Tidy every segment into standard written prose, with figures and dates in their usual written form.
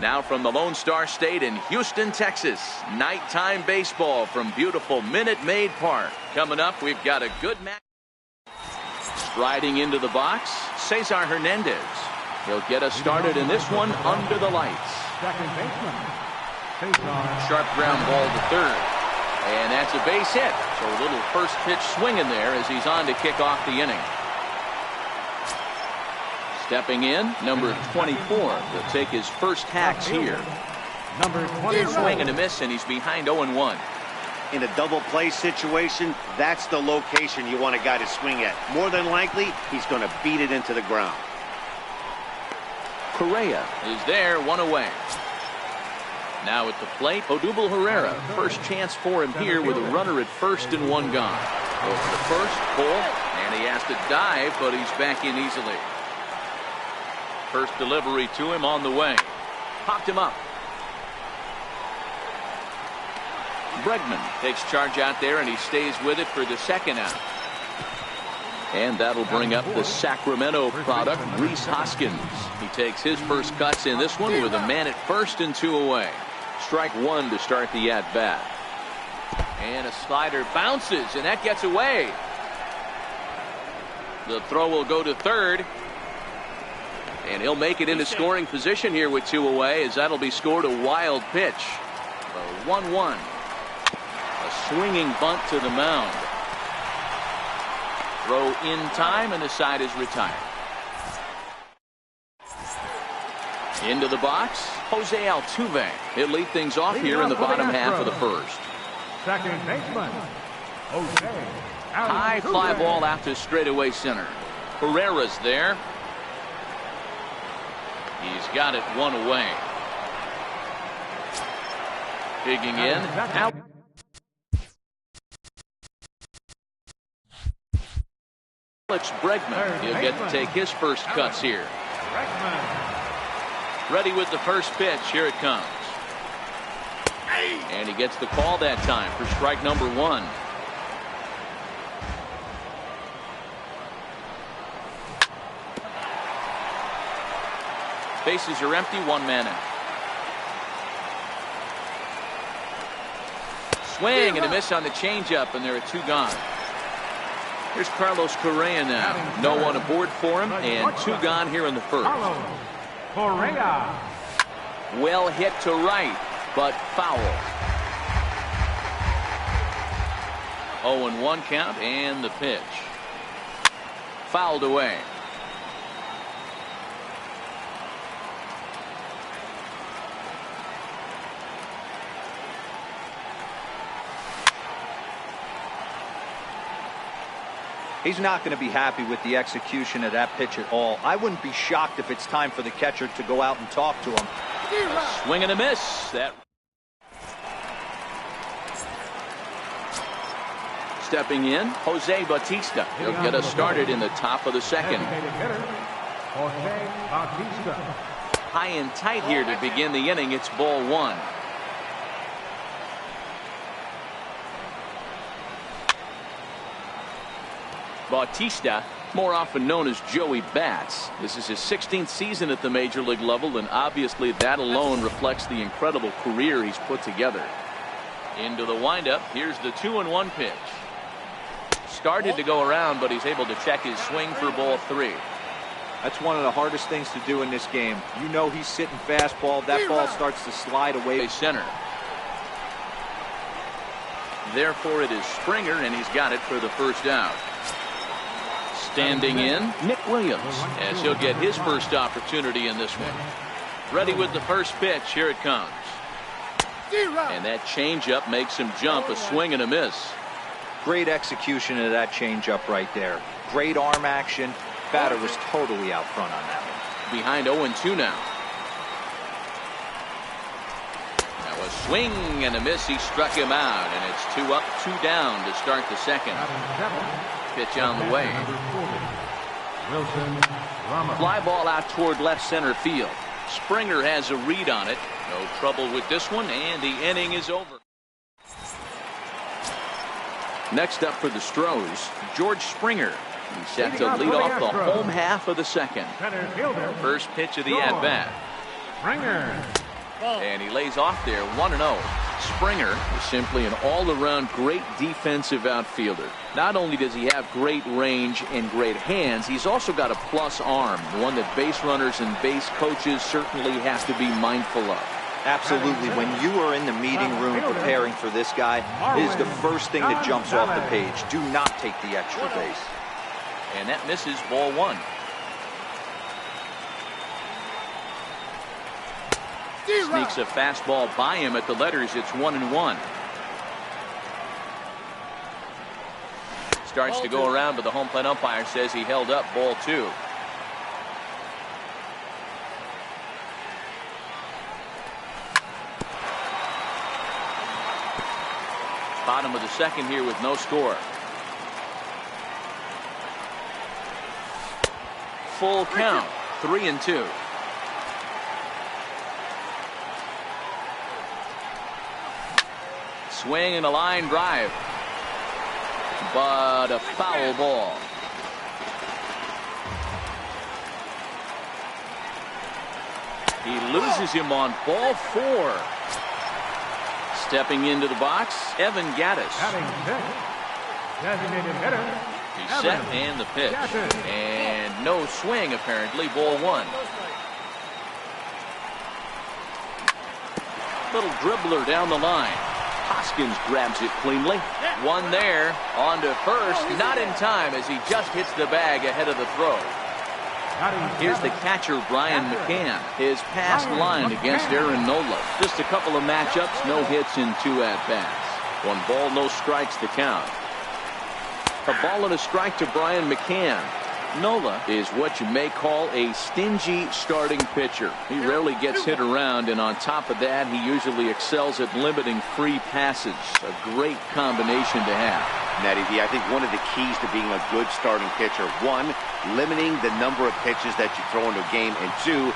Now from the Lone Star State in Houston, Texas, nighttime baseball from beautiful Minute Maid Park. Coming up, we've got a good match. Striding into the box, Cesar Hernandez. He'll get us started in this one under the lights. Second baseman, Sharp ground ball to third. And that's a base hit. So a little first pitch swing in there as he's on to kick off the inning. Stepping in, number 24 will take his first hacks here. number 20. Swing and a miss, and he's behind 0-1. In a double play situation, that's the location you want a guy to swing at. More than likely, he's going to beat it into the ground. Correa is there, one away. Now at the plate, Odubel Herrera. First chance for him here with a runner at first and one gone. Over to first, full, and he has to dive, but he's back in easily. First delivery to him on the way. Popped him up. Bregman takes charge out there, and he stays with it for the second out. And that'll bring up the Sacramento product, Rhys Hoskins. He takes his first cuts in this one with a man at first and two away. Strike one to start the at-bat. And a slider bounces, and that gets away. The throw will go to third. And he'll make it into scoring position here with two away, as that'll be scored a wild pitch. A 1-1. A swinging bunt to the mound. Throw in time, and the side is retired. Into the box, Jose Altuve. He'll lead things off here in the bottom half of the first. Second baseman, Jose Altuve. High fly ball out to straightaway center. Herrera's there. He's got it one away. Digging in. Out. Alex Bregman. He'll get to take his first cuts here. Ready with the first pitch. Here it comes. And he gets the call that time for strike number one. Bases are empty, one man out. Swing and a miss on the changeup, and there are two gone. Here's Carlos Correa now. No one aboard for him, and two gone here in the first. Correa. Well hit to right, but foul. 0-1 count, and the pitch. Fouled away. He's not going to be happy with the execution of that pitch at all. I wouldn't be shocked if it's time for the catcher to go out and talk to him. A swing and a miss. That. Stepping in, Jose Bautista. He'll get us started in the top of the second. Jose Bautista. High and tight here to begin the inning. It's ball one. Bautista, more often known as Joey Bats. This is his 16th season at the major league level, and obviously that alone reflects the incredible career he's put together. Into the windup. Here's the 2-1 pitch. Started to go around, but he's able to check his swing for ball three. That's one of the hardest things to do in this game. You know he's sitting fastball. That ball starts to slide away. Center. Therefore, it is Springer, and he's got it for the first out. Standing in, Nick Williams, as he'll get his first opportunity in this one. Ready with the first pitch. Here it comes. And that changeup makes him jump. A swing and a miss. Great execution of that changeup right there. Great arm action. Batter was totally out front on that one. Behind 0-2 now. Now a swing and a miss. He struck him out, and it's 2 up, 2 down to start the second. Pitch on the way. Fly ball out toward left center field. Springer has a read on it. No trouble with this one, and the inning is over. Next up for the Stros, George Springer. He's set to lead off the home half of the second. First pitch of the at-bat. Springer. And he lays off there 1-0. Springer is simply an all-around great defensive outfielder. Not only does he have great range and great hands, he's also got a plus arm, one that base runners and base coaches certainly have to be mindful of. Absolutely. When you are in the meeting room preparing for this guy, it is the first thing that jumps off the page. Do not take the extra base. And that misses, ball one. Sneaks a fastball by him at the letters. It's 1-1. Starts to go around, but the home plate umpire says he held up, ball two. Bottom of the second here with no score. Full count, 3-2. Swing and a line drive, but a foul ball. He loses him on ball four. Stepping into the box, Evan Gaddis. Designated hitter. He's set and the pitch. And no swing apparently, ball one. Little dribbler down the line. Hoskins grabs it cleanly. One there, on to first, not in time as he just hits the bag ahead of the throw. Here's the catcher, Brian McCann. His past line against Aaron Nola. Just a couple of matchups, no hits in 2 at-bats. 1 ball, no strikes to count. A ball and a strike to Brian McCann. Nola is what you may call a stingy starting pitcher. He rarely gets hit around, and on top of that, he usually excels at limiting free passes. A great combination to have. Matty V, I think one of the keys to being a good starting pitcher, 1, limiting the number of pitches that you throw into a game, and 2,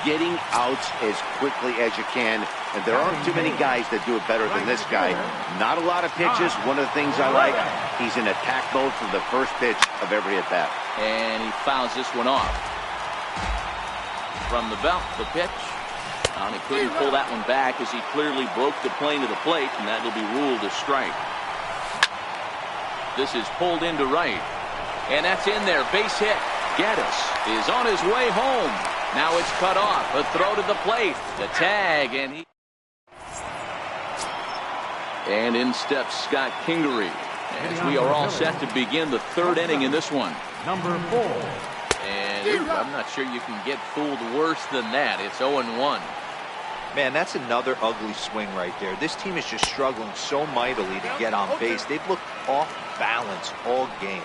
getting outs as quickly as you can. And there aren't too many guys that do it better than this guy. Not a lot of pitches. One of the things I like, he's in attack mode from the first pitch of every at-bat. And he fouls this one off. From the belt, the pitch. And he couldn't pull that one back as he clearly broke the plane to the plate, and that will be ruled a strike. This is pulled into right. And that's in there. Base hit. Gaddis is on his way home. Now it's cut off. A throw to the plate. The tag, and in steps Scott Kingery as we are all set to begin the 3rd inning in this one. Number 4. And I'm not sure you can get fooled worse than that. It's 0-1. Man, that's another ugly swing right there. This team is just struggling so mightily to get on base. They've looked off balance all game.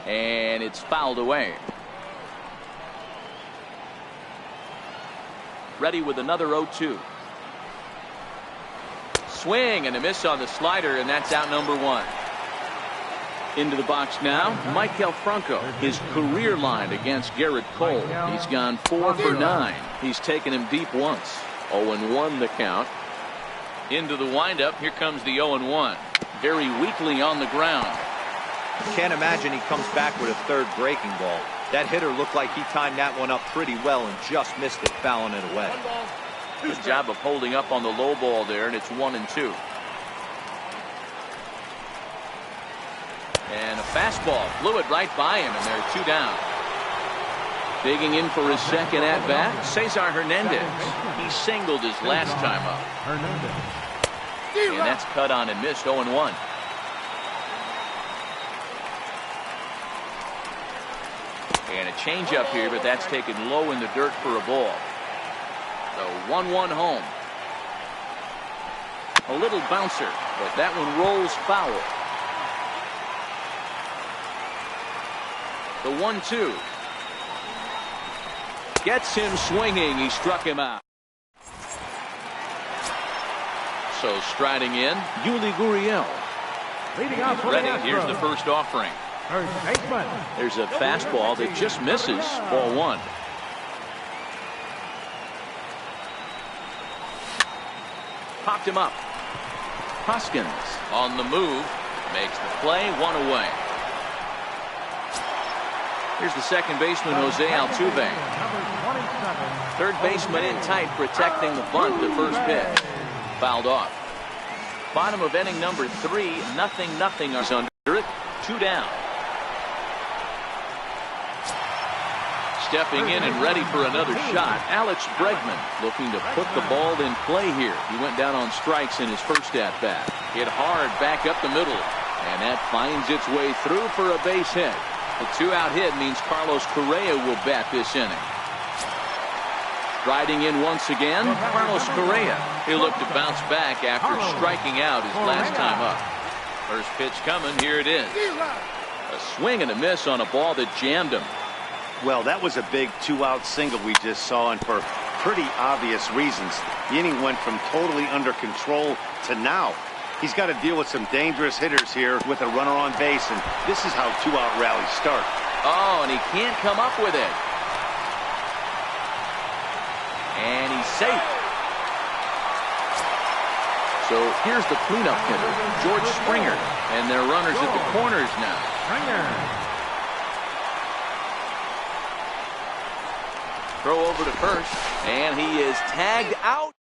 And it's fouled away. Ready with another 0-2. Swing and a miss on the slider, and that's out number 1. Into the box now, Maikel Franco. His career line against Garrett Cole. He's gone 4 for 9. He's taken him deep once. 0-1 the count. Into the windup. Here comes the 0-1. Very weakly on the ground. Can't imagine he comes back with a 3rd breaking ball. That hitter looked like he timed that one up pretty well and just missed it, fouling it away. Good job of holding up on the low ball there, and it's 1-2. And a fastball flew it right by him, and they're 2 down. Digging in for his 2nd at-bat, Cesar Hernandez. He singled his last time up. And that's cut on and missed, 0-1. And a changeup here, but that's taken low in the dirt for a ball. So 1-1 home. A little bouncer, but that one rolls foul. The 1-2. Gets him swinging. He struck him out. So striding in, Yuli Gurriel. Ready. Here's the first offering. There's a fastball that just misses. Ball 1. Popped him up. Hoskins on the move. Makes the play. 1 away. Here's the second baseman, Jose Altuve. Number 27. Third baseman in tight, protecting the bunt. The first pitch fouled off. Bottom of inning number 3, 0-0 is under it. 2 down. Stepping in and ready for another shot, Alex Bregman looking to put the ball in play here. He went down on strikes in his first at-bat. Hit hard back up the middle, and that finds its way through for a base hit. The 2-out hit means Carlos Correa will bat this inning. Riding in once again, Carlos Correa. He'll look to bounce back after striking out his last time up. First pitch coming, here it is. A swing and a miss on a ball that jammed him. Well, that was a big 2-out single we just saw, and for pretty obvious reasons. The inning went from totally under control to now. He's got to deal with some dangerous hitters here with a runner on base, and this is how 2-out rallies start. Oh, and he can't come up with it. And he's safe. So here's the cleanup hitter, George Springer, and their runners at the corners now. Throw over to first, and he is tagged out.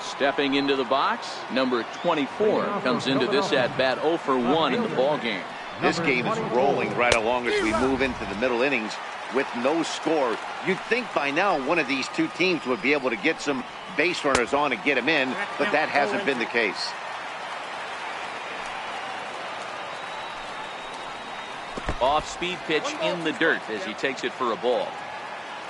Stepping into the box, number 24 comes into this at-bat 0 for 1 in the ball game. This game is rolling right along as we move into the middle innings with no score. You'd think by now one of these two teams would be able to get some base runners on and get them in, but that hasn't been the case. Off-speed pitch in the dirt as he takes it for a ball.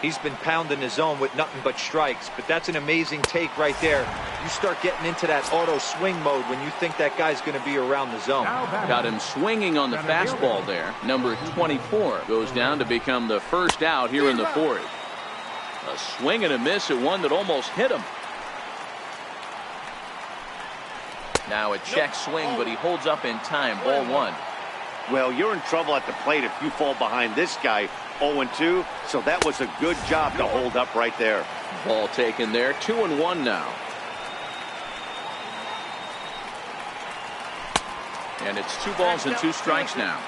He's been pounding his zone with nothing but strikes, but that's an amazing take right there. You start getting into that auto swing mode when you think that guy's going to be around the zone. Got him swinging on the fastball there. Number 24 goes down to become the first out here in the 4th. A swing and a miss at one that almost hit him. Now a check swing, but he holds up in time. Ball 1. Well, you're in trouble at the plate if you fall behind this guy. 0-2, so that was a good job to hold up right there. Ball taken there. 2-1 now. And it's 2 balls and 2 strikes now.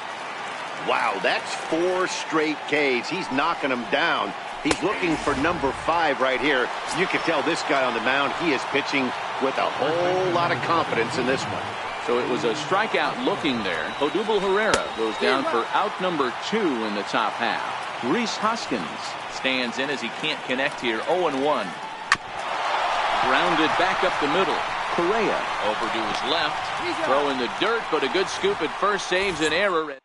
Wow, that's 4 straight Ks. He's knocking them down. He's looking for number 5 right here. You can tell this guy on the mound, he is pitching with a whole lot of confidence in this one. So it was a strikeout looking there. Odubel Herrera goes down for out number 2 in the top half. Rhys Hoskins stands in as he can't connect here. 0-1. Grounded back up the middle. Correa over to his left. Throw in the dirt, but a good scoop at first saves an error.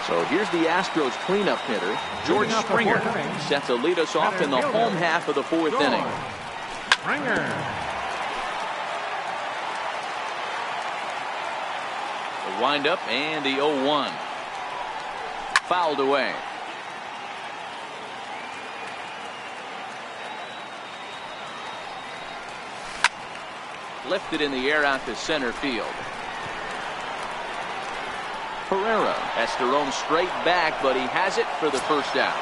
So here's the Astros cleanup hitter, George Springer, set to lead us off in the home half of the 4th inning. The windup and the 0-1. Fouled away. Lifted in the air out to center field. Herrera has to roam straight back, but he has it for the first out.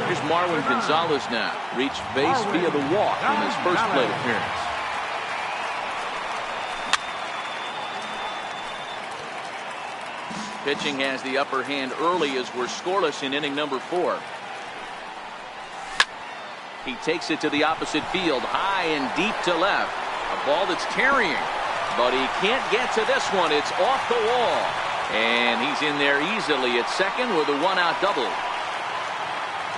Here's Marwin Gonzalez now. Reached base via the walk in his first plate appearance. Pitching has the upper hand early as we're scoreless in inning number 4. He takes it to the opposite field, high and deep to left. A ball that's carrying, but he can't get to this one. It's off the wall. And he's in there easily at second with a 1-out double.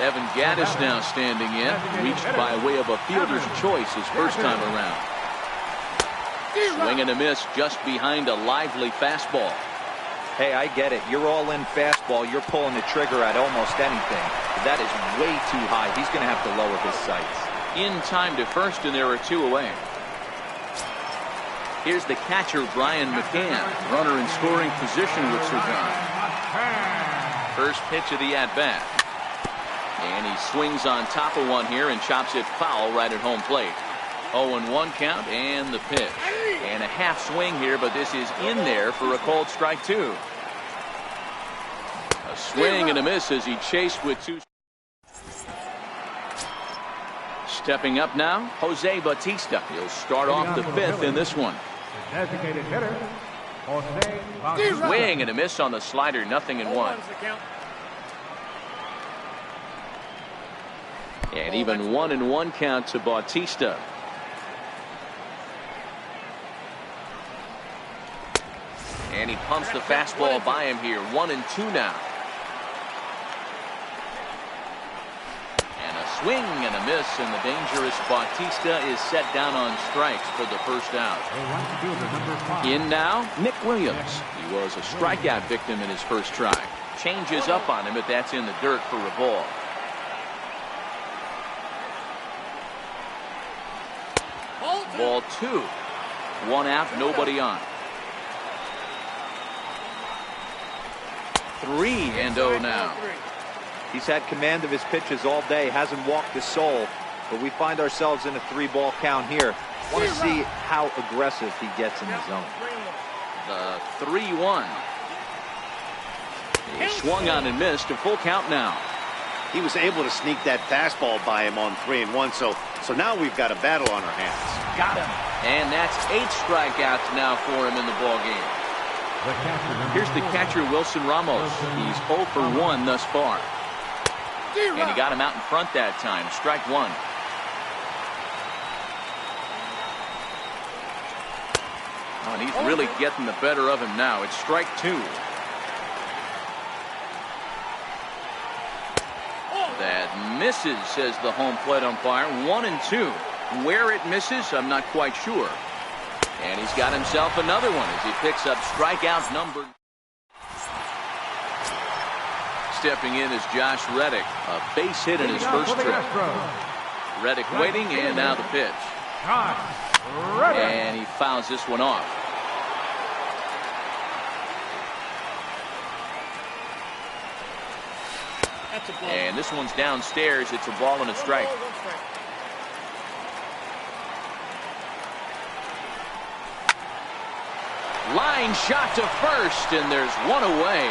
Evan Gaddis now standing in, reached by way of a fielder's choice his first time around. Swing and a miss just behind a lively fastball. Hey, I get it. You're all in fastball. You're pulling the trigger at almost anything. But that is way too high. He's going to have to lower his sights. In time to first, and there are 2 away. Here's the catcher, Brian McCann. Runner in scoring position with Sir John. First pitch of the at-bat. And he swings on top of one here and chops it foul right at home plate. 0-1 count and the pitch. And a half swing here, but this is in there for a called strike 2. A swing and a miss as he chased with 2. Stepping up now, Jose Bautista. He'll start off the 5th in this one. Designated hitter, Jose Bautista. Swing and a miss on the slider, 0-1. And even 1-1 count to Bautista. And he pumps the fastball by him here. 1-2 now. And a swing and a miss, and the dangerous Bautista is set down on strikes for the first out. In now, Nick Williams. He was a strikeout victim in his first try. Changes up on him, but that's in the dirt for a ball. Ball 2. 1 out, nobody on. 3-0 now. He's had command of his pitches all day, hasn't walked a soul, but we find ourselves in a 3-ball count here. Want to see how aggressive he gets in the zone. The 3-1. He swung on and missed. A full count now. He was able to sneak that fastball by him on 3-1, so now we've got a battle on our hands. Got him. And that's 8 strikeouts now for him in the ball game. Here's the catcher, Wilson Ramos. He's 0 for 1 thus far. And he got him out in front that time. Strike 1. Oh, and he's really getting the better of him now. It's strike 2. That misses, says the home plate umpire. 1-2. Where it misses, I'm not quite sure. And he's got himself another one as he picks up strikeout number. Stepping in is Josh Reddick. A base hit in his first trip. Reddick waiting, and now the pitch. And he fouls this one off. And this one's downstairs. It's a ball and a strike. Line shot to first, and there's one away.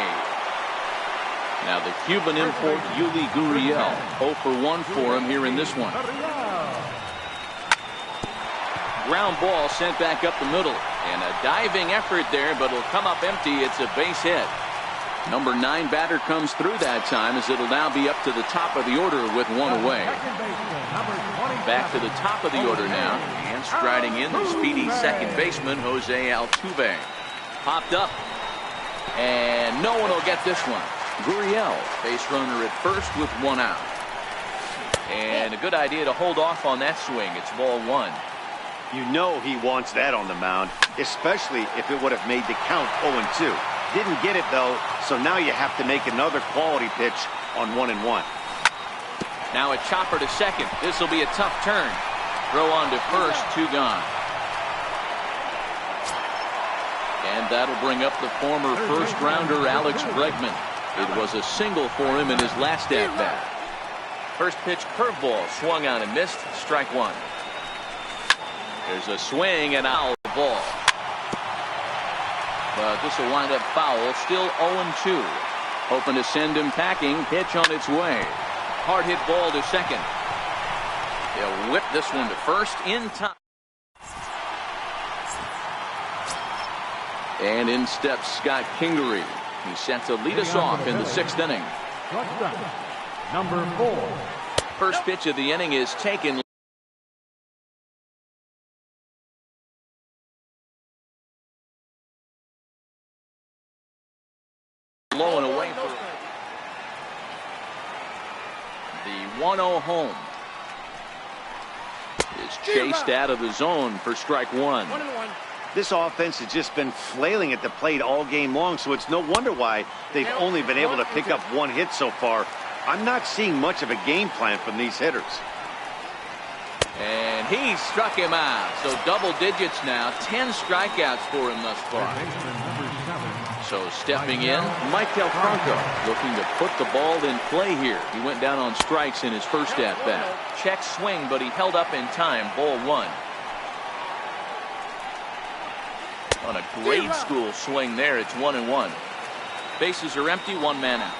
Now the Cuban import, Yuli Gurriel. 0 for 1 for him here in this one. Ground ball sent back up the middle. And a diving effort there, but it'll come up empty. It's a base hit. Number 9 batter comes through that time, as it'll now be up to the top of the order with 1 away. Back to the top of the order now, and striding in the speedy second baseman, Jose Altuve. Popped up, and no one will get this one. Gurriel, base runner at first with 1 out. And a good idea to hold off on that swing. It's ball 1. You know he wants that on the mound, especially if it would have made the count 0-2. Didn't get it, though, so now you have to make another quality pitch on 1-1. Now a chopper to second. This will be a tough turn. Throw on to first, 2 gone. And that'll bring up the former first-rounder Alex Bregman. It was a single for him in his last at-bat. First pitch curveball, swung on and missed. Strike 1. There's a swing and out ball. But this will wind up foul. Still 0-2. Hoping to send him packing. Pitch on its way. Hard hit ball to second. They'll whip this one to first in time. And in steps Scott Kingery. He's set to lead us off in the 6th inning. Number 4. First pitch of the inning is taken. Low and away for the 1-0 home. Is chased out of the zone for strike 1. This offense has just been flailing at the plate all game long, so it's no wonder why they've only been able to pick up 1 hit so far. I'm not seeing much of a game plan from these hitters. And he struck him out. So double digits now. 10 strikeouts for him thus far. So stepping in, Maikel Franco looking to put the ball in play here. He went down on strikes in his first at-bat. Check swing, but he held up in time. Ball 1. On a grade school swing there, it's 1-1. Bases are empty, 1 man out.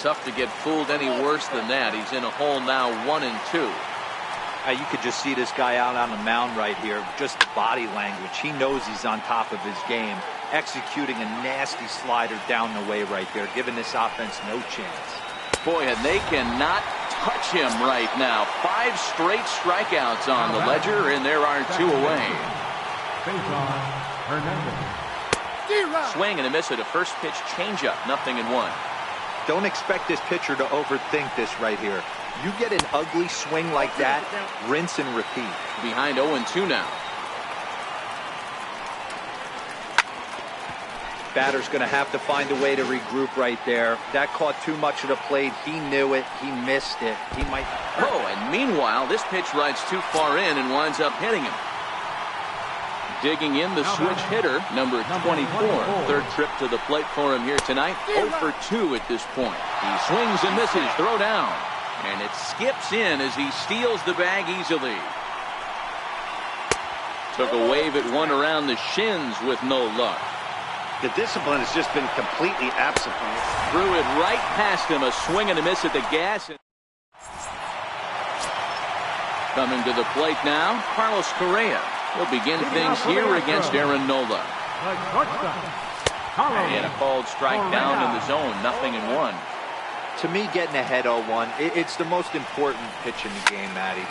Tough to get fooled any worse than that. He's in a hole now, 1-2. You could just see this guy out on the mound right here. Just the body language. He knows he's on top of his game. Executing a nasty slider down the way right there, giving this offense no chance. Boy, and they cannot touch him right now. 5 straight strikeouts on the ledger, and there are 2 away. Swing and a miss at a first pitch changeup. 0-1. Don't expect this pitcher to overthink this right here. You get an ugly swing like that, rinse and repeat. Behind 0-2 now. Batter's going to have to find a way to regroup right there. That caught too much of the plate. He knew it. He missed it. He might. Oh, and meanwhile, this pitch rides too far in and winds up hitting him. Digging in the switch hitter, number 24. Third trip to the plate for him here tonight. 0 for 2 at this point. He swings and misses. Throw down. And it skips in as he steals the bag easily. Took a wave at one around the shins with no luck. The discipline has just been completely absent from it. Threw it right past him. A swing and a miss at the gas. Coming to the plate now, Carlos Correa. He'll begin things here against Aaron Nola. And a called strike down in the zone. 0-1. To me, getting ahead 0-1, it's the most important pitch in the game, Matty.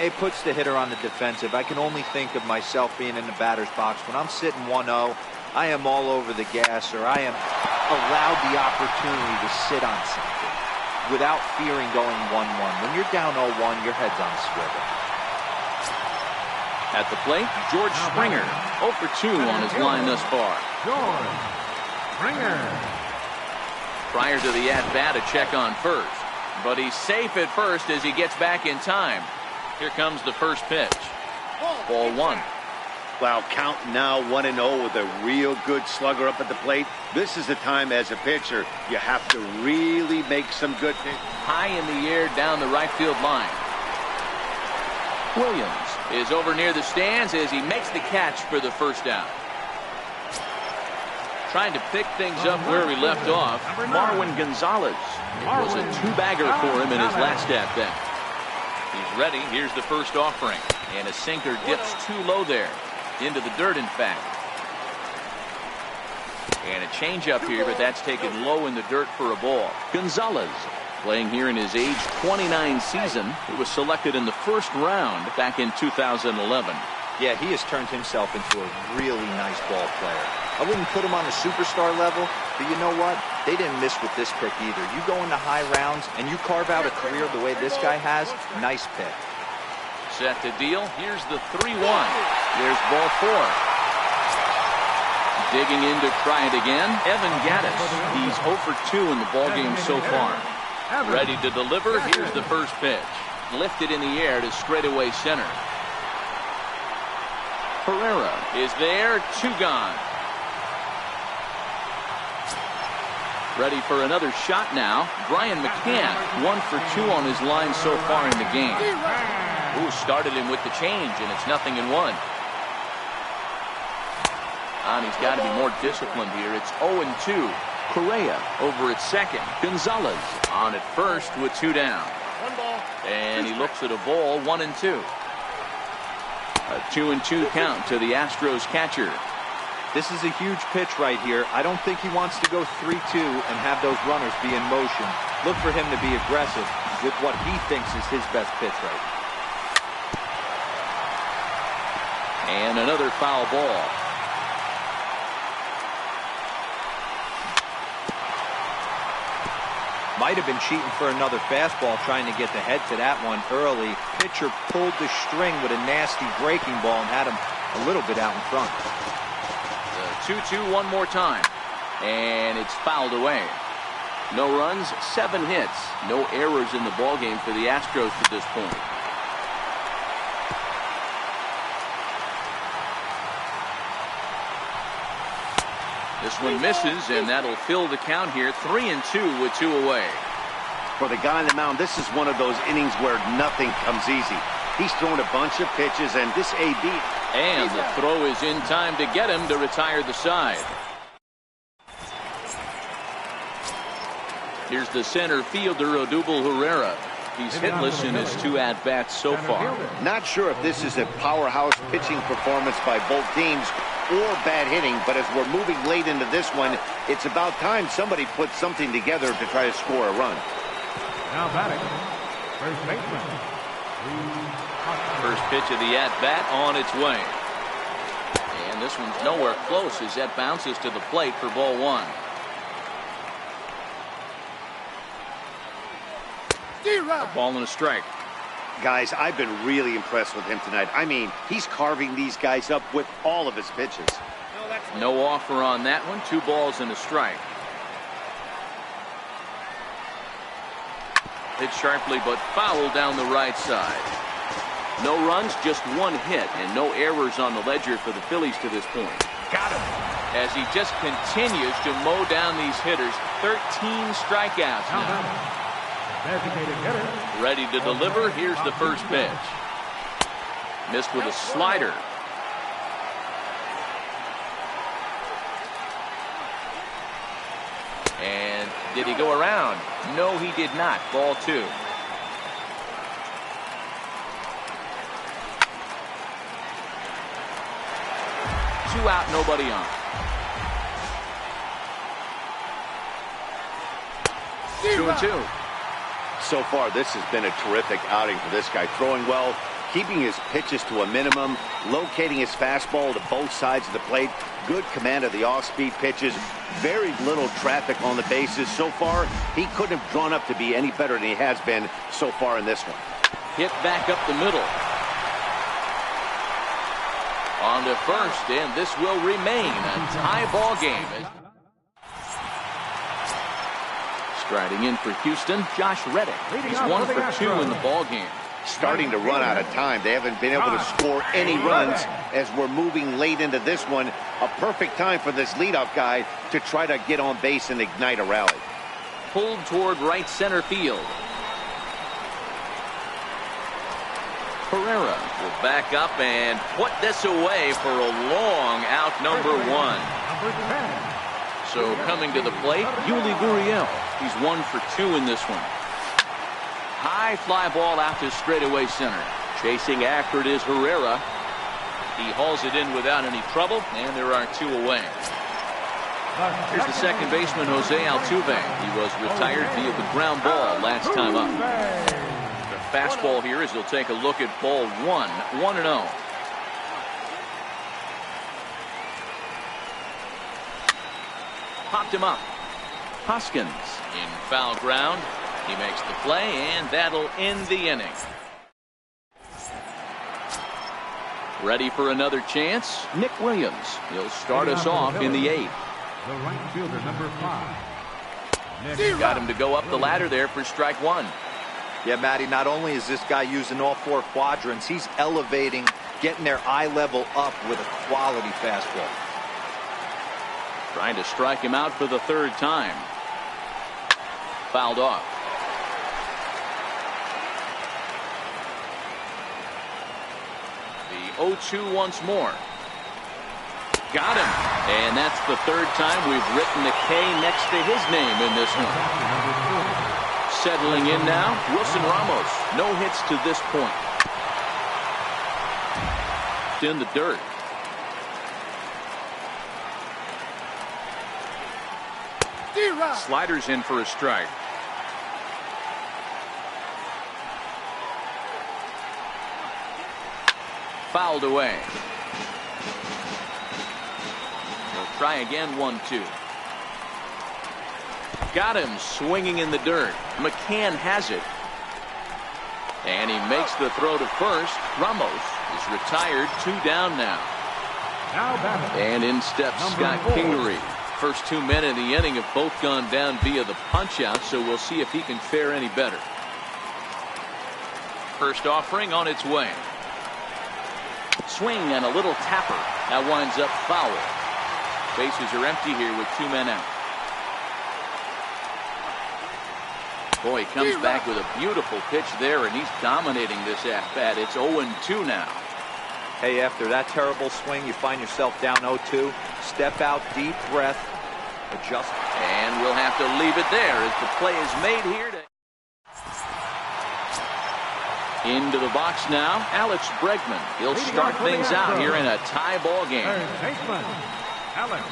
It puts the hitter on the defensive. I can only think of myself being in the batter's box. When I'm sitting 1-0, I am all over the gas, or I am allowed the opportunity to sit on something without fearing going 1-1. When you're down 0-1, your head's on a swivel. At the plate, George Springer. 0 for 2 on his line thus far. George Springer. Prior to the at-bat, a check on first. But he's safe at first as he gets back in time. Here comes the first pitch. Ball 1. Wow, count now 1-0 with a real good slugger up at the plate. This is the time as a pitcher you have to really make some good pitches. High in the air down the right field line. Williams is over near the stands as he makes the catch for the first out. Trying to pick things up where he left off, Marwin Gonzalez. It was a 2-bagger for him in his last at-bat. He's ready. Here's the first offering. And a sinker dips too low there. Into the dirt, in fact. And a changeup here, but that's taken low in the dirt for a ball. Gonzalez, playing here in his age 29 season. He was selected in the first round back in 2011. Yeah, he has turned himself into a really nice ball player. I wouldn't put him on a superstar level, but you know what? They didn't miss with this pick either. You go into high rounds and you carve out a career the way this guy has, nice pick. Set to deal. Here's the 3-1. There's ball 4. Digging in to try it again, Evan Gattis. He's 0 for 2 in the ballgame so far. Ready to deliver. Here's the first pitch. Lifted in the air to straightaway center. Herrera is there. 2 gone. Ready for another shot now. Brian McCann, 1 for 2 on his line so far in the game. Ooh, started him with the change, and it's 0-1. And he's got to be more disciplined here. It's 0-2. Correa over at second. Gonzalez on at first with 2 down. And he looks at a ball, 1-2. A 2-2 count to the Astros catcher. This is a huge pitch right here. I don't think he wants to go 3-2 and have those runners be in motion. Look for him to be aggressive with what he thinks is his best pitch right now. And another foul ball. Might have been cheating for another fastball, trying to get the head to that one early. Pitcher pulled the string with a nasty breaking ball and had him a little bit out in front. The 2-2 one more time. And it's fouled away. No runs, 7 hits. No errors in the ballgame for the Astros to this point. This one misses, and that'll fill the count here. 3-2 with 2 away. For the guy on the mound, this is one of those innings where nothing comes easy. He's thrown a bunch of pitches, and this AB. And the throw is in time to get him to retire the side. Here's the center fielder, Odubel Herrera. He's hitless in his 2 at-bats so far. Not sure if this is a powerhouse pitching performance by both teams or bad hitting, but as we're moving late into this one, it's about time somebody puts something together to try to score a run. Now batting, first baseman. First pitch of the at-bat on its way. And this one's nowhere close as that bounces to the plate for ball 1. A ball and a strike. Guys, I've been really impressed with him tonight. I mean, he's carving these guys up with all of his pitches. No offer on that one. 2 balls and a strike. Hit sharply but foul down the right side. No runs, just 1 hit, and no errors on the ledger for the Phillies to this point. Got him. As he just continues to mow down these hitters. 13 strikeouts now. Designated hitter. Ready to deliver. Here's the first pitch. Missed with a slider. And did he go around? No, he did not. Ball 2. Two out, nobody on. 2-2. So far, this has been a terrific outing for this guy. Throwing well, keeping his pitches to a minimum, locating his fastball to both sides of the plate, good command of the off-speed pitches, very little traffic on the bases. So far, he couldn't have drawn up to be any better than he has been so far in this one. Hit back up the middle. On to first, and this will remain a tie ball game. Striding in for Houston, Josh Reddick. He's 1 for 2 in the ball game. Starting to run out of time. They haven't been able to score any runs as we're moving late into this one. A perfect time for this leadoff guy to try to get on base and ignite a rally. Pulled toward right center field. Pereira will back up and put this away for a long out, number 1. Number 10. So coming to the plate, Yuli Gurriel. He's 1 for 2 in this one. High fly ball out to straightaway center. Chasing after it is Herrera. He hauls it in without any trouble, and there are 2 away. Here's the second baseman, Jose Altuve. He was retired via the ground ball last time up. The fastball here as he'll take a look at ball 1, 1-0. Popped him up. Hoskins in foul ground. He makes the play, and that'll end the inning. Ready for another chance? Nick Williams. He'll start us off in the 8th. The right fielder, number 5. Got him to go up the ladder there for strike 1. Yeah, Matty, not only is this guy using all 4 quadrants, he's elevating, getting their eye level up with a quality fastball. Trying to strike him out for the 3rd time. Fouled off. The 0-2 once more. Got him. And that's the 3rd time we've written the K next to his name in this one. Settling in now, Wilson Ramos. No hits to this point. In the dirt. Sliders in for a strike. Fouled away. He'll try again, 1-2. Got him swinging in the dirt. McCann has it. And he makes the throw to first. Ramos is retired, 2 down now. And in steps Scott Kingery. First 2 men in the inning have both gone down via the punch-out, so we'll see if he can fare any better. First offering on its way. Swing and a little tapper. That winds up foul. Bases are empty here with 2 men out. Boy, he comes back with a beautiful pitch there, and he's dominating this at-bat. It's 0-2 now. Hey, after that terrible swing, you find yourself down 0-2. Step out, deep breath, adjust. And we'll have to leave it there as the play is made here. Into the box now, Alex Bregman. He'll start things out here in a tie ball game. Third baseman, Alex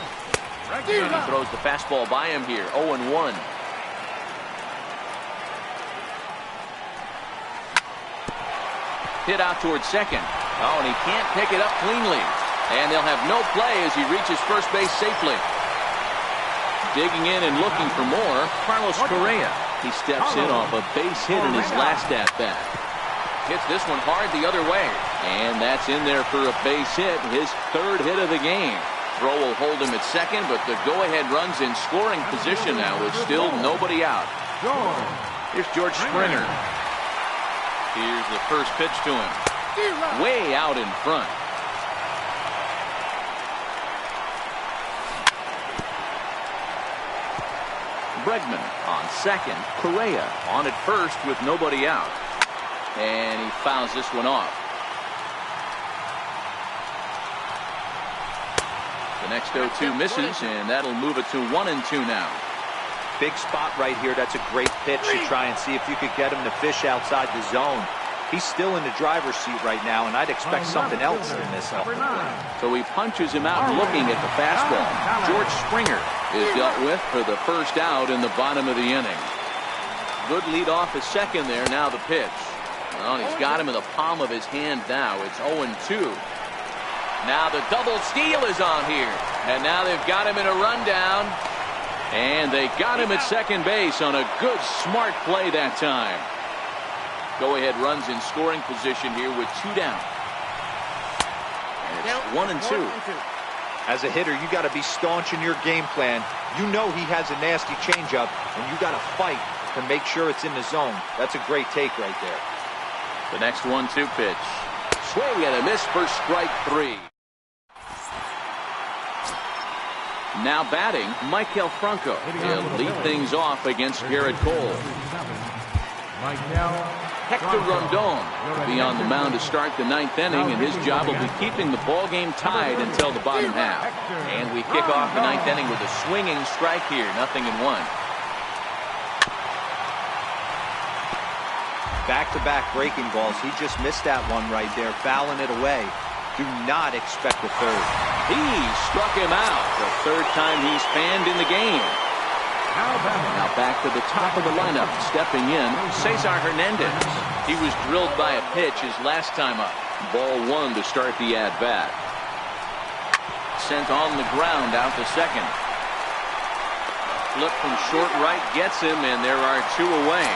He Bregman. throws the fastball by him here, 0-1. Hit out towards second. Oh, and he can't pick it up cleanly. And they'll have no play as he reaches first base safely. Digging in and looking for more, Carlos Correa. He steps in off a base hit in his last at-bat. Hits this one hard the other way. And that's in there for a base hit, his third hit of the game. Throw will hold him at second, but the go-ahead run's in scoring position now with still nobody out. Here's George Springer. Here's the first pitch to him. Way out in front. Bregman on second. Correa on at first with nobody out. And he fouls this one off. The next 0-2 misses, and that'll move it to 1-2 now. Big spot right here. That's a great pitch to try and see if you could get him to fish outside the zone. He's still in the driver's seat right now, and I'd expect something else in this off the plate. So he punches him out looking at the fastball. George Springer is dealt with for the first out in the bottom of the inning. Good lead off at second there. Now the pitch. Well, he's got him in the palm of his hand now. It's 0-2. Now the double steal is on here. And now they've got him in a rundown. And they got him at second base on a good, smart play that time. Go-ahead runs in scoring position here with 2 down. And it's 1-2. As a hitter, you got to be staunch in your game plan. You know he has a nasty changeup, and you got to fight to make sure it's in the zone. That's a great take right there. The next 1-2 pitch. Swing and a miss for strike 3. Now batting, Michael Franco. He'll lead things off against Garrett Cole. Hector Rondon will be on the mound to start the 9th inning, and his job will be keeping the ball game tied until the bottom half. And we kick off the 9th inning with a swinging strike here, 0-1. Back-to-back breaking balls. He just missed that one right there, fouling it away. Do not expect a third. He struck him out. The third time he's fanned in the game. Now back to the top of the lineup. Stepping in, Cesar Hernandez. He was drilled by a pitch his last time up. Ball 1 to start the at-bat. Sent on the ground out to second. Flip from short right gets him, and there are 2 away.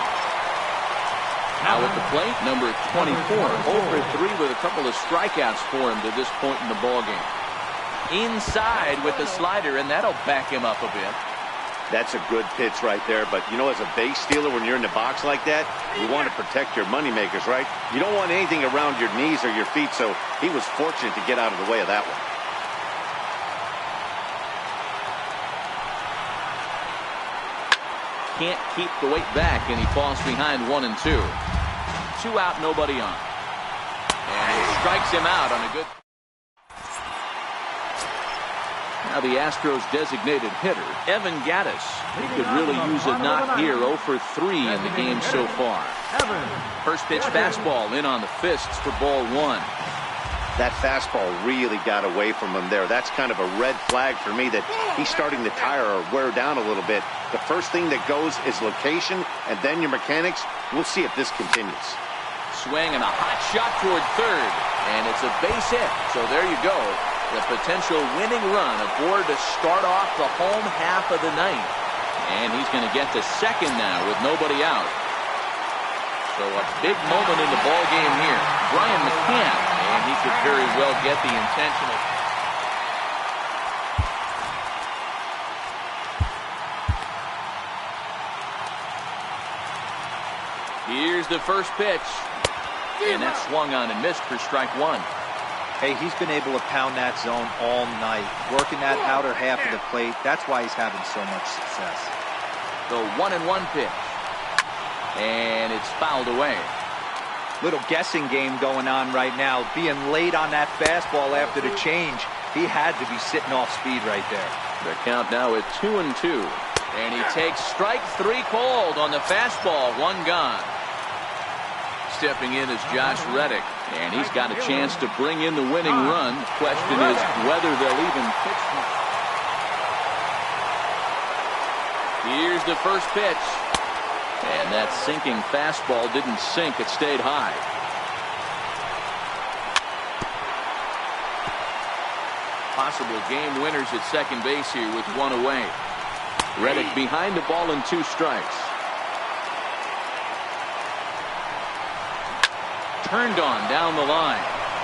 Now at the plate, number 24, 0-for-3 with a couple of strikeouts for him to this point in the ballgame. Inside with the slider, and that'll back him up a bit. That's a good pitch right there, but you know, as a base stealer, when you're in the box like that, you want to protect your moneymakers, right? You don't want anything around your knees or your feet, so he was fortunate to get out of the way of that one. Can't keep the weight back, and he falls behind 1-2. 2 out, nobody on. And he strikes him out on a good. Now the Astros designated hitter, Evan Gattis. He could really use a knock here, 0-for-3 in the game so far. First pitch fastball in on the fists for ball 1. That fastball really got away from him there. That's kind of a red flag for me that he's starting to tire or wear down a little bit. The first thing that goes is location, and then your mechanics. We'll see if this continues. Swing and a hot shot toward third, and it's a base hit. So there you go. The potential winning run aboard to start off the home half of the 9th. And he's going to get to second now with nobody out. So a big moment in the ball game here. Brian McCann, and he could very well get the intentional. Here's the first pitch. And that's swung on and missed for strike 1. Hey, he's been able to pound that zone all night, working that outer half of the plate. That's why he's having so much success. The 1-1 pitch. And it's fouled away. Little guessing game going on right now. Being late on that fastball after the change. He had to be sitting off speed right there. The count now at 2-2. And he takes strike 3 cold on the fastball. 1 gone. stepping in is Josh Reddick, and he's got a chance to bring in the winning run. The question is whether they'll even pitch. Here's the first pitch, and that sinking fastball didn't sink. It stayed high. Possible game winners at second base here with one away. Reddick behind the ball and 2 strikes. Turned on down the line,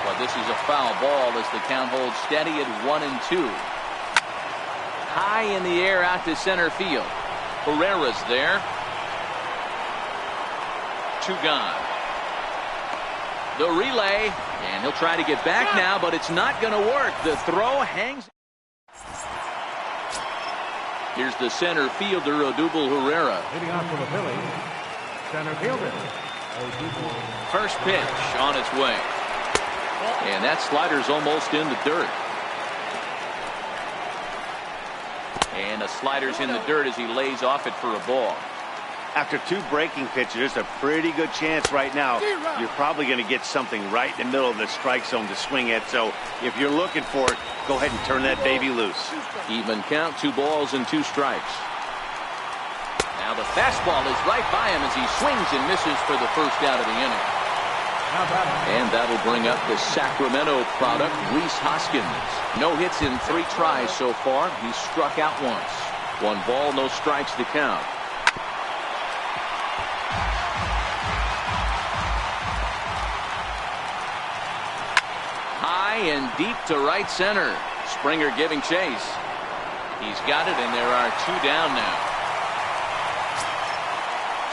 but this is a foul ball as the count holds steady at 1-2. High in the air out to center field. Herrera's there. 2 gone. The relay, and he'll try to get back now, but it's not going to work. The throw hangs. Here's the center fielder, Odubel Herrera. Hitting out for the Phillies, center fielder. First pitch on its way. And that slider's almost in the dirt. And the slider's in the dirt as he lays off it for a ball. After 2 breaking pitches, there's a pretty good chance right now you're probably going to get something right in the middle of the strike zone to swing at. So if you're looking for it, go ahead and turn that baby loose. Even count, 2 balls and 2 strikes. Now the fastball is right by him as he swings and misses for the first out of the inning. And that'll bring up the Sacramento product, Rhys Hoskins. No hits in 3 tries so far. He's struck out once. 1 ball, no strikes to count. High and deep to right center. Springer giving chase. He's got it, and there are 2 down now.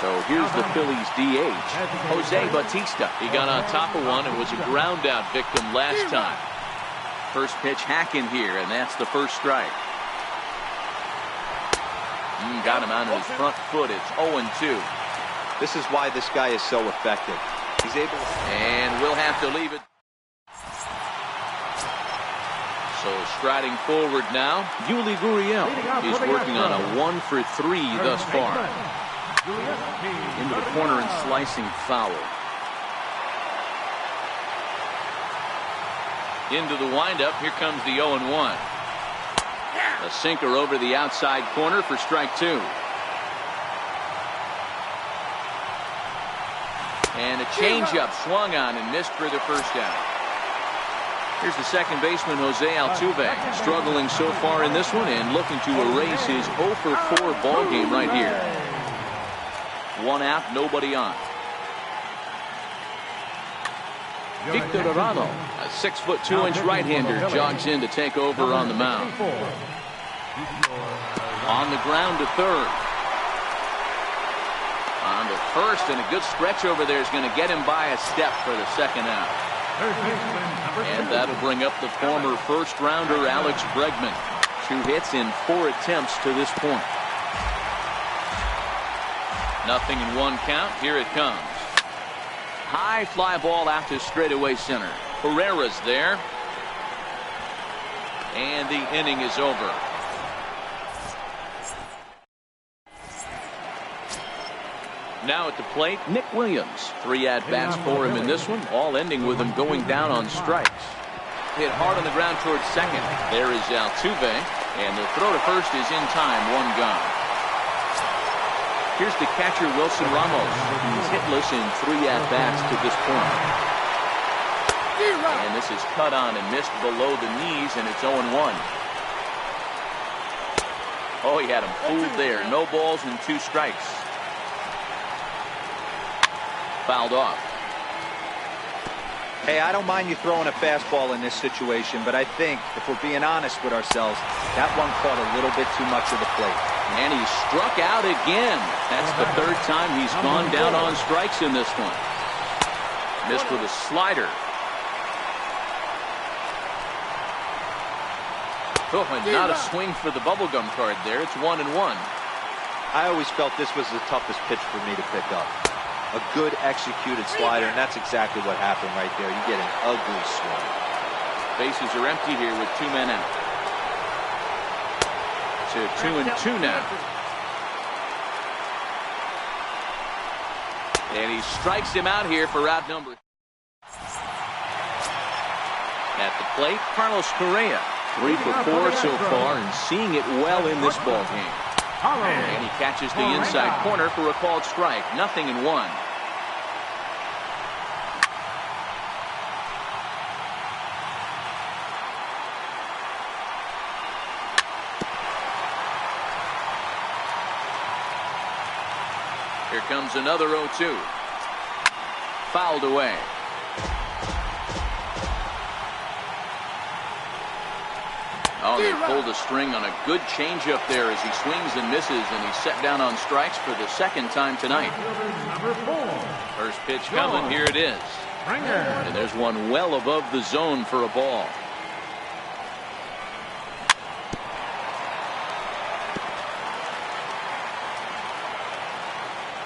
So here's the Phillies DH, Jose Bautista. He got on top of one and was a ground out victim last time. First pitch hacking here, and that's the first strike. Got him on his front foot. It's 0-2. This is why this guy is so effective. He's able to... And we'll have to leave it. So striding forward now, Yuli Gurriel. He's working on a 1 for 3 thus far. Into the corner and slicing foul. Into the windup. Here comes the 0-1. A sinker over the outside corner for strike 2. And a changeup swung on and missed for the first out. Here's the second baseman, Jose Altuve, struggling so far in this one and looking to erase his 0 for 4 ball game right here. 1 out, nobody on. Victor Arano, a 6'2" right-hander, jogs in to take over on the mound. On the ground to third. On to first, and a good stretch over there is going to get him by a step for the second out. And that'll bring up the former first-rounder Alex Bregman. 2 hits in 4 attempts to this point. Nothing in 1 count. Here it comes. High fly ball out to straightaway center. Herrera's there. And the inning is over. Now at the plate, Nick Williams. 3 at-bats for him in this one, all ending with him going down on strikes. Hit hard on the ground towards second. There is Altuve, and the throw to first is in time, 1 gone. Here's the catcher, Wilson Ramos. He's hitless in 3 at-bats to this point. And this is cut on and missed below the knees, and it's 0-1. Oh, he had him fooled there. No balls and 2 strikes. Fouled off. Hey, I don't mind you throwing a fastball in this situation, but I think, if we're being honest with ourselves, that one caught a little bit too much of the plate. And he struck out again. That's the 3rd time he's gone down on strikes in this one. Missed with a slider. Oh, and not a swing for the bubblegum card there. It's 1-1. I always felt this was the toughest pitch for me to pick up. A good executed slider, and that's exactly what happened right there. You get an ugly swing. Bases are empty here with 2 men out. To 2-2 now. And he strikes him out here for out number. At the plate, Carlos Correa. 3 for 4 so far and seeing it well in this ball game. And he catches the inside corner for a called strike. 0-1. Here comes another 0-2. Fouled away. Oh, they pulled a string on a good changeup there as he swings and misses, and he's set down on strikes for the second time tonight. First pitch coming, here it is. And there's one well above the zone for a ball.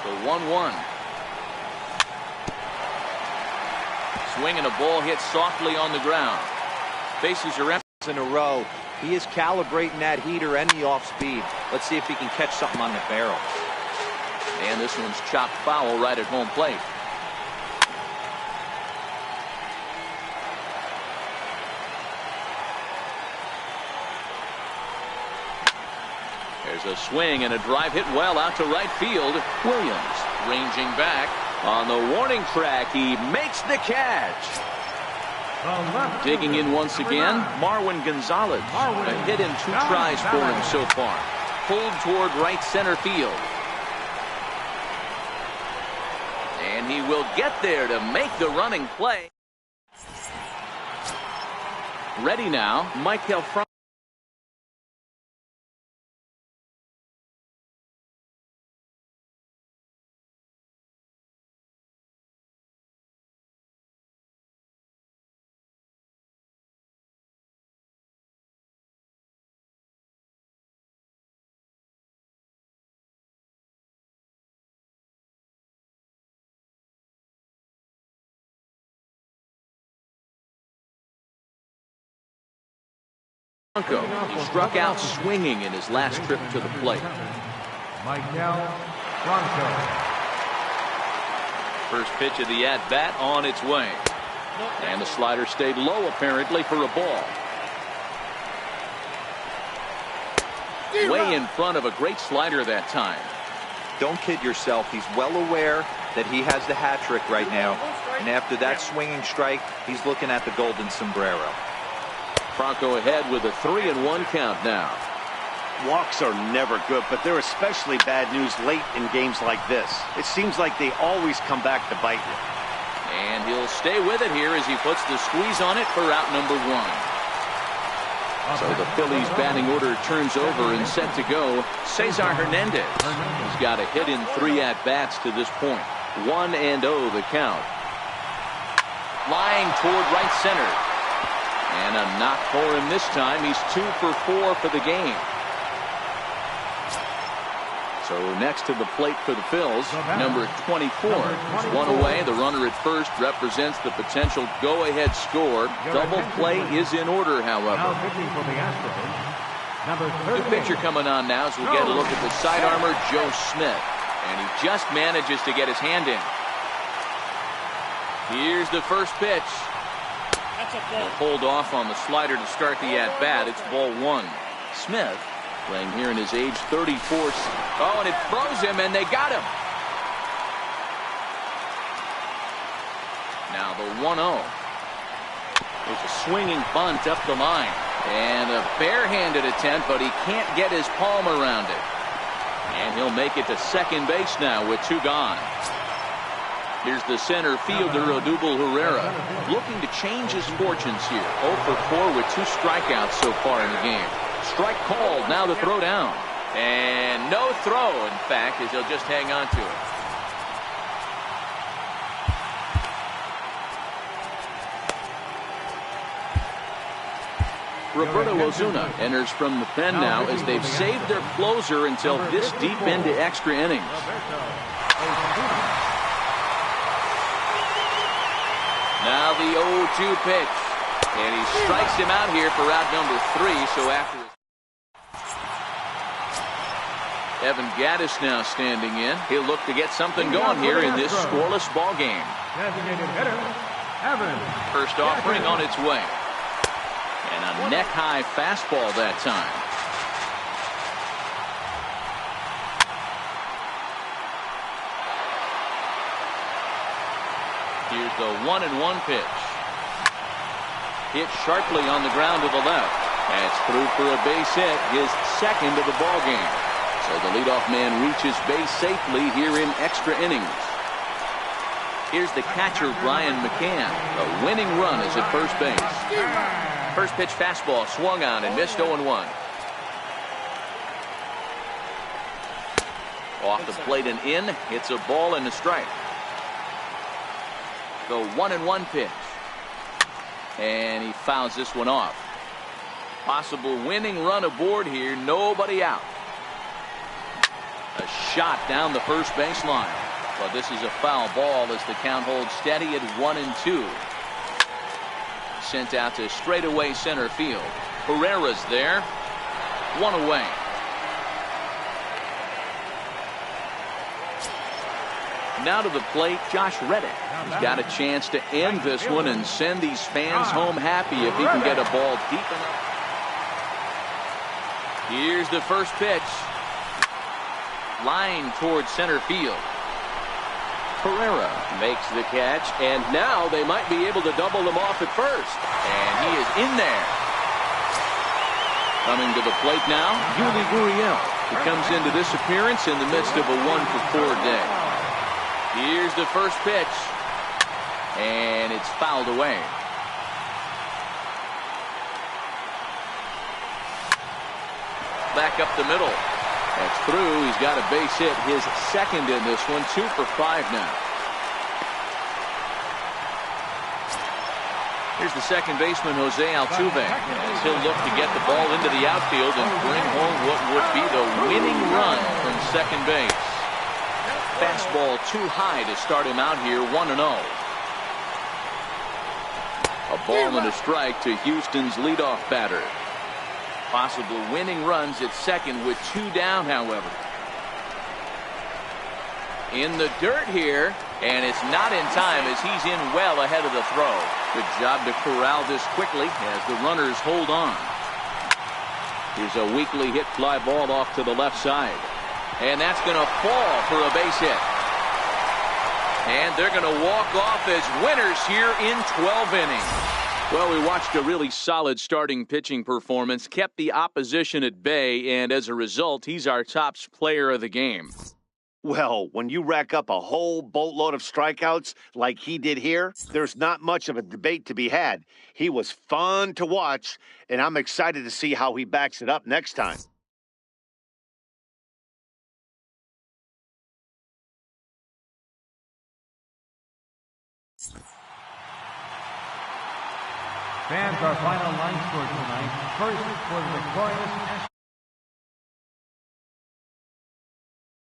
The 1-1. Swing and a ball hit softly on the ground. Bases are empty. In a row. He is calibrating that heater and the off speed. Let's see if he can catch something on the barrel. And this one's chopped foul right at home plate. There's a swing and a drive hit well out to right field. Williams ranging back on the warning track. He makes the catch. Digging in once again, Marwin Gonzalez. A hit in 2 tries for him so far. Pulled toward right center field. And he will get there to make the running play. Ready now, Michael Franco. He struck out swinging in his last trip to the plate. First pitch of the at-bat on its way. And the slider stayed low apparently for a ball. Way in front of a great slider that time. Don't kid yourself. He's well aware that he has the hat trick right now. And after that swinging strike, he's looking at the golden sombrero. Franco ahead with a 3-1 count now. Walks are never good, but they're especially bad news late in games like this. It seems like they always come back to bite you. And he'll stay with it here as he puts the squeeze on it for out number 1. So the Phillies batting order turns over and set to go. Cesar Hernandez. He's got a hit in 3 at-bats to this point. 1-0 the count. Flying toward right center. And a knock for him this time. He's 2 for 4 for the game. So next to the plate for the Phils, number 24. One away. The runner at first represents the potential go-ahead score. Double play is in order, however. New pitcher coming on now as we get a look at the side armor, Joe Smith. And he just manages to get his hand in. Here's the first pitch. He'll hold off on the slider to start the at-bat. It's ball 1. Smith playing here in his age 34. Oh, and it froze him, and they got him. Now the 1-0. There's a swinging bunt up the line. And a barehanded attempt, but he can't get his palm around it. And he'll make it to second base now with 2 gone. Here's the center fielder, Odubel Herrera, looking to change his fortunes here. 0 for 4 with 2 strikeouts so far in the game. Strike called, now the throw down. And no throw, in fact, as he'll just hang on to it. Roberto Ozuna enters from the pen now as they've saved their closer until this deep into extra innings. Now the 0-2 pitch. And he strikes him out here for out number 3. So after Evan Gaddis now standing in. He'll look to get something going here in this scoreless ball game. Designated hitter, Evan. First offering on its way. And a neck-high fastball that time. Here's the 1-1 pitch. Hit sharply on the ground to the left. That's through for a base hit, his second of the ball game. So the leadoff man reaches base safely here in extra innings. Here's the catcher, Brian McCann. A winning run is at first base. First pitch fastball swung on and missed 0-1. Off the plate and in. It's a ball and a strike. The 1-1 pitch. And he fouls this one off. Possible winning run aboard here. Nobody out. A shot down the first baseline. But this is a foul ball as the count holds steady at 1-2. Sent out to straightaway center field. Pereira's there. One away. Now to the plate, Josh Reddick. He's got a chance to end this one and send these fans home happy if he can get a ball deep enough. Here's the first pitch. Line towards center field. Pereira makes the catch, and now they might be able to double them off at first. And he is in there. Coming to the plate now, Yuli Gurriel. He comes into this appearance in the midst of a 1-for-4 day. Here's the first pitch, and it's fouled away. Back up the middle. That's through. He's got a base hit, his second in this one, 2 for 5 now. Here's the second baseman, Jose Altuve, as he'll look to get the ball into the outfield and bring home what would be the winning run from second base. Fastball too high to start him out here, 1-0. A ball and a strike to Houston's leadoff batter. Possible winning runs at second with 2 down, however. In the dirt here, and it's not in time as he's in well ahead of the throw. Good job to corral this quickly as the runners hold on. Here's a weakly hit fly ball off to the left side. And that's going to fall for a base hit. And they're going to walk off as winners here in 12 innings. Well, we watched a really solid starting pitching performance, kept the opposition at bay, and as a result, he's our top player of the game. Well, when you rack up a whole boatload of strikeouts like he did here, there's not much of a debate to be had. He was fun to watch, and I'm excited to see how he backs it up next time. Fans, our final line score tonight. First for the victorious